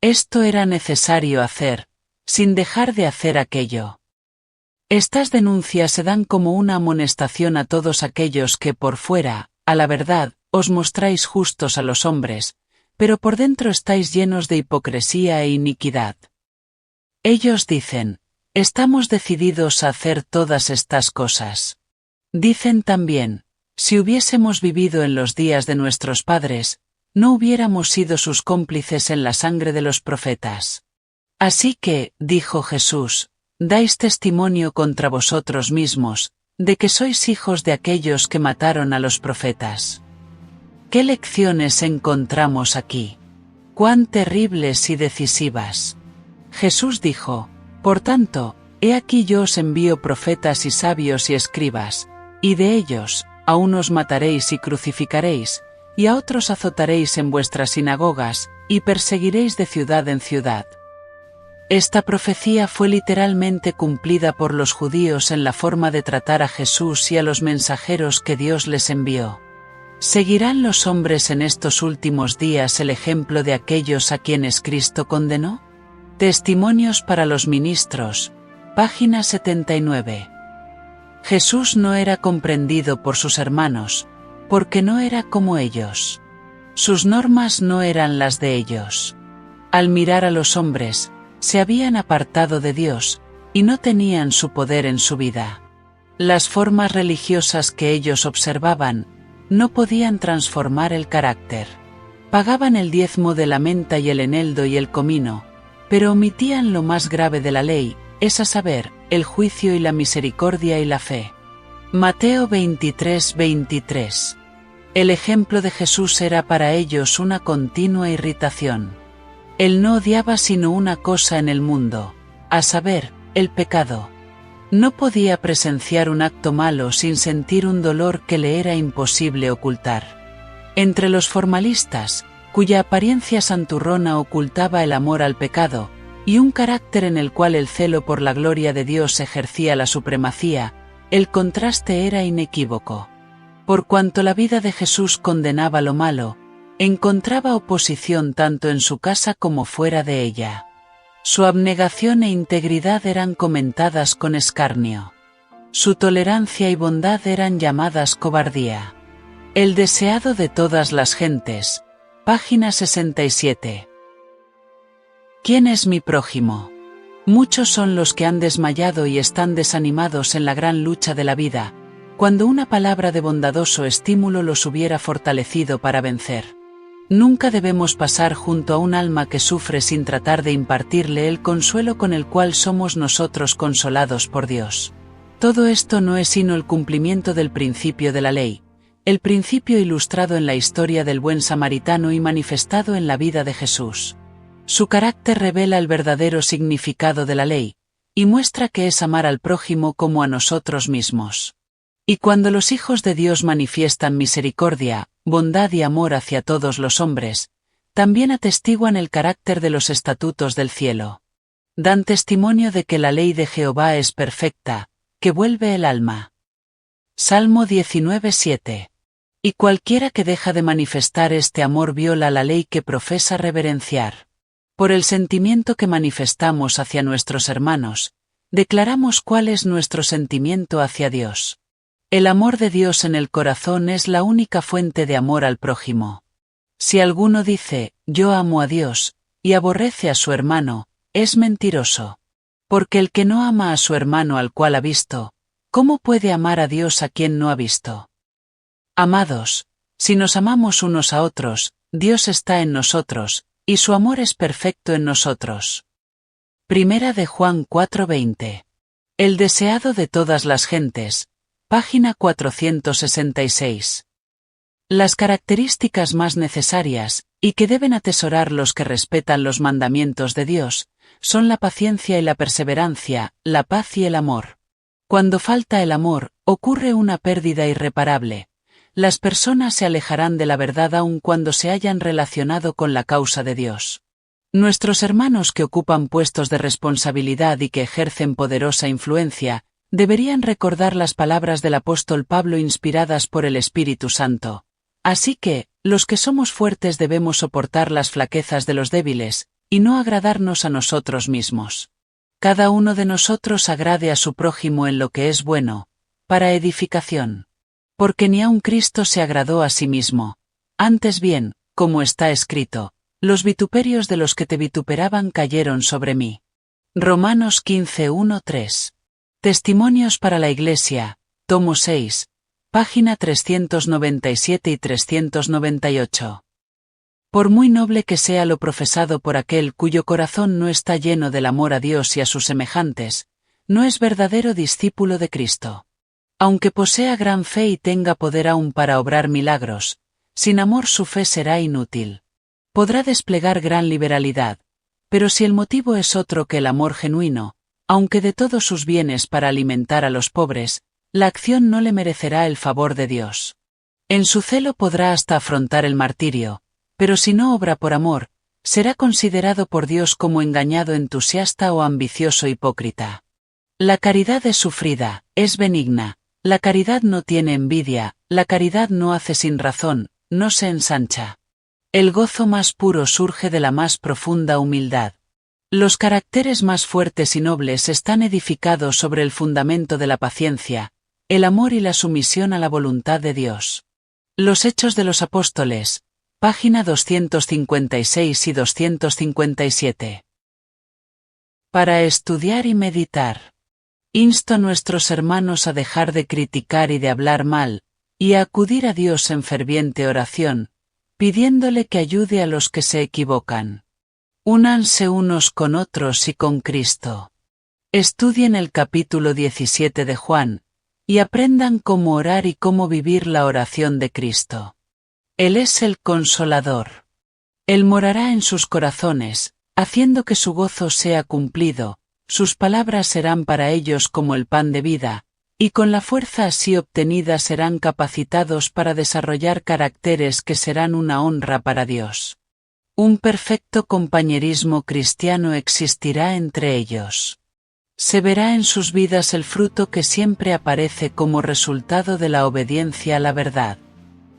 Esto era necesario hacer, sin dejar de hacer aquello. Estas denuncias se dan como una amonestación a todos aquellos que por fuera, a la verdad, os mostráis justos a los hombres, pero por dentro estáis llenos de hipocresía e iniquidad. Ellos dicen, estamos decididos a hacer todas estas cosas. Dicen también, si hubiésemos vivido en los días de nuestros padres, no hubiéramos sido sus cómplices en la sangre de los profetas. Así que, dijo Jesús, dais testimonio contra vosotros mismos, de que sois hijos de aquellos que mataron a los profetas. ¿Qué lecciones encontramos aquí? ¡Cuán terribles y decisivas! Jesús dijo, por tanto, he aquí yo os envío profetas y sabios y escribas, y de ellos, a unos mataréis y crucificaréis, y a otros azotaréis en vuestras sinagogas, y perseguiréis de ciudad en ciudad. Esta profecía fue literalmente cumplida por los judíos en la forma de tratar a Jesús y a los mensajeros que Dios les envió. ¿Seguirán los hombres en estos últimos días el ejemplo de aquellos a quienes Cristo condenó? Testimonios para los ministros, página 79. Jesús no era comprendido por sus hermanos, porque no era como ellos. Sus normas no eran las de ellos. Al mirar a los hombres, se habían apartado de Dios, y no tenían su poder en su vida. Las formas religiosas que ellos observaban, no podían transformar el carácter. Pagaban el diezmo de la menta y el eneldo y el comino, pero omitían lo más grave de la ley, es a saber, el juicio y la misericordia y la fe. Mateo 23:23. El ejemplo de Jesús era para ellos una continua irritación. Él no odiaba sino una cosa en el mundo, a saber, el pecado. No podía presenciar un acto malo sin sentir un dolor que le era imposible ocultar. Entre los formalistas, cuya apariencia santurrona ocultaba el amor al pecado, y un carácter en el cual el celo por la gloria de Dios ejercía la supremacía, el contraste era inequívoco. Por cuanto la vida de Jesús condenaba lo malo, encontraba oposición tanto en su casa como fuera de ella. Su abnegación e integridad eran comentadas con escarnio. Su tolerancia y bondad eran llamadas cobardía. El deseado de todas las gentes, página 67. ¿Quién es mi prójimo? Muchos son los que han desmayado y están desanimados en la gran lucha de la vida, cuando una palabra de bondadoso estímulo los hubiera fortalecido para vencer. Nunca debemos pasar junto a un alma que sufre sin tratar de impartirle el consuelo con el cual somos nosotros consolados por Dios. Todo esto no es sino el cumplimiento del principio de la ley, el principio ilustrado en la historia del buen samaritano y manifestado en la vida de Jesús. Su carácter revela el verdadero significado de la ley, y muestra que es amar al prójimo como a nosotros mismos. Y cuando los hijos de Dios manifiestan misericordia, bondad y amor hacia todos los hombres, también atestiguan el carácter de los estatutos del cielo. Dan testimonio de que la ley de Jehová es perfecta, que vuelve el alma. Salmo 19:7. Y cualquiera que deja de manifestar este amor viola la ley que profesa reverenciar. Por el sentimiento que manifestamos hacia nuestros hermanos, declaramos cuál es nuestro sentimiento hacia Dios. El amor de Dios en el corazón es la única fuente de amor al prójimo. Si alguno dice, yo amo a Dios, y aborrece a su hermano, es mentiroso. Porque el que no ama a su hermano al cual ha visto, ¿cómo puede amar a Dios a quien no ha visto? Amados, si nos amamos unos a otros, Dios está en nosotros, y su amor es perfecto en nosotros. Primera de Juan 4:20. El deseado de todas las gentes, página 466. Las características más necesarias, y que deben atesorar los que respetan los mandamientos de Dios, son la paciencia y la perseverancia, la paz y el amor. Cuando falta el amor, ocurre una pérdida irreparable. Las personas se alejarán de la verdad aun cuando se hayan relacionado con la causa de Dios. Nuestros hermanos que ocupan puestos de responsabilidad y que ejercen poderosa influencia, deberían recordar las palabras del apóstol Pablo inspiradas por el Espíritu Santo. Así que, los que somos fuertes debemos soportar las flaquezas de los débiles, y no agradarnos a nosotros mismos. cada uno de nosotros agrade a su prójimo en lo que es bueno, para edificación. Porque ni aun Cristo se agradó a sí mismo. Antes bien, como está escrito, los vituperios de los que te vituperaban cayeron sobre mí. Romanos 15:1-3. Testimonios para la Iglesia, tomo 6, página 397 y 398. Por muy noble que sea lo profesado por aquel cuyo corazón no está lleno del amor a Dios y a sus semejantes, no es verdadero discípulo de Cristo. Aunque posea gran fe y tenga poder aún para obrar milagros, sin amor su fe será inútil. Podrá desplegar gran liberalidad, pero si el motivo es otro que el amor genuino, aunque de todos sus bienes para alimentar a los pobres, la acción no le merecerá el favor de Dios. En su celo podrá hasta afrontar el martirio, pero si no obra por amor, será considerado por Dios como engañado entusiasta o ambicioso hipócrita. La caridad es sufrida, es benigna, la caridad no tiene envidia, la caridad no hace sin razón, no se ensancha. El gozo más puro surge de la más profunda humildad. Los caracteres más fuertes y nobles están edificados sobre el fundamento de la paciencia, el amor y la sumisión a la voluntad de Dios. Los Hechos de los Apóstoles, página 256 y 257. Para estudiar y meditar. Insto a nuestros hermanos a dejar de criticar y de hablar mal, y a acudir a Dios en ferviente oración, pidiéndole que ayude a los que se equivocan. Únanse unos con otros y con Cristo. Estudien el capítulo 17 de Juan, y aprendan cómo orar y cómo vivir la oración de Cristo. Él es el Consolador. Él morará en sus corazones, haciendo que su gozo sea cumplido, sus palabras serán para ellos como el pan de vida, y con la fuerza así obtenida serán capacitados para desarrollar caracteres que serán una honra para Dios. Un perfecto compañerismo cristiano existirá entre ellos. Se verá en sus vidas el fruto que siempre aparece como resultado de la obediencia a la verdad.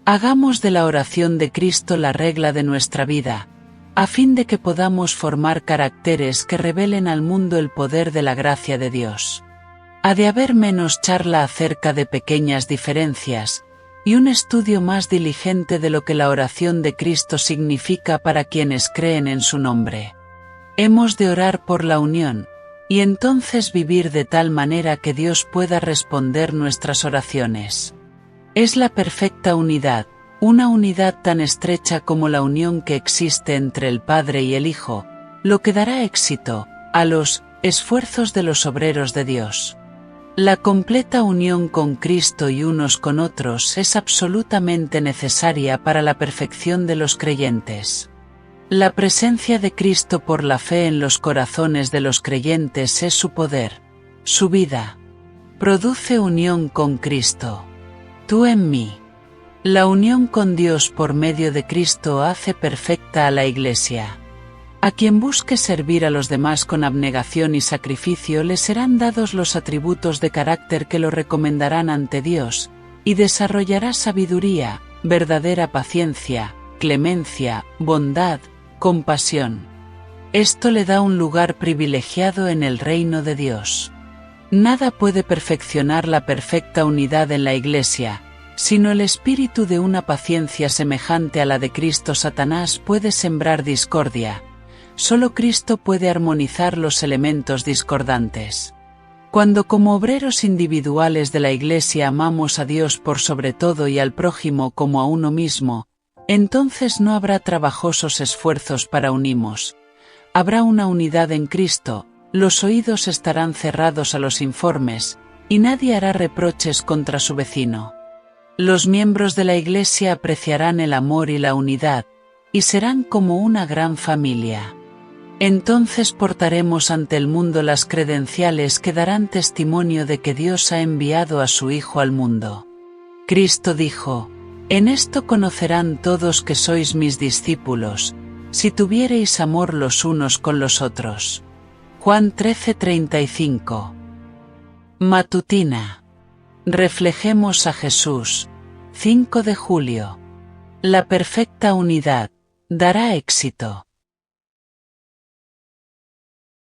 Hagamos de la oración de Cristo la regla de nuestra vida, a fin de que podamos formar caracteres que revelen al mundo el poder de la gracia de Dios. Ha de haber menos charla acerca de pequeñas diferencias, y un estudio más diligente de lo que la oración de Cristo significa para quienes creen en su nombre. Hemos de orar por la unión, y entonces vivir de tal manera que Dios pueda responder nuestras oraciones. Es la perfecta unidad, una unidad tan estrecha como la unión que existe entre el Padre y el Hijo, lo que dará éxito a los esfuerzos de los obreros de Dios. La completa unión con Cristo y unos con otros es absolutamente necesaria para la perfección de los creyentes. La presencia de Cristo por la fe en los corazones de los creyentes es su poder, su vida. Produce unión con Cristo. Tú en mí. La unión con Dios por medio de Cristo hace perfecta a la Iglesia. A quien busque servir a los demás con abnegación y sacrificio le serán dados los atributos de carácter que lo recomendarán ante Dios, y desarrollará sabiduría, verdadera paciencia, clemencia, bondad, compasión. Esto le da un lugar privilegiado en el reino de Dios. Nada puede perfeccionar la perfecta unidad en la Iglesia, sino el espíritu de una paciencia semejante a la de Cristo. Satanás puede sembrar discordia. Solo Cristo puede armonizar los elementos discordantes. Cuando como obreros individuales de la Iglesia amamos a Dios por sobre todo y al prójimo como a uno mismo, entonces no habrá trabajosos esfuerzos para unirnos. Habrá una unidad en Cristo, los oídos estarán cerrados a los informes, y nadie hará reproches contra su vecino. Los miembros de la Iglesia apreciarán el amor y la unidad, y serán como una gran familia. Entonces portaremos ante el mundo las credenciales que darán testimonio de que Dios ha enviado a su Hijo al mundo. Cristo dijo: «En esto conocerán todos que sois mis discípulos, si tuviereis amor los unos con los otros». Juan 13:35. Matutina. Reflejemos a Jesús. 5 de julio. La perfecta unidad dará éxito.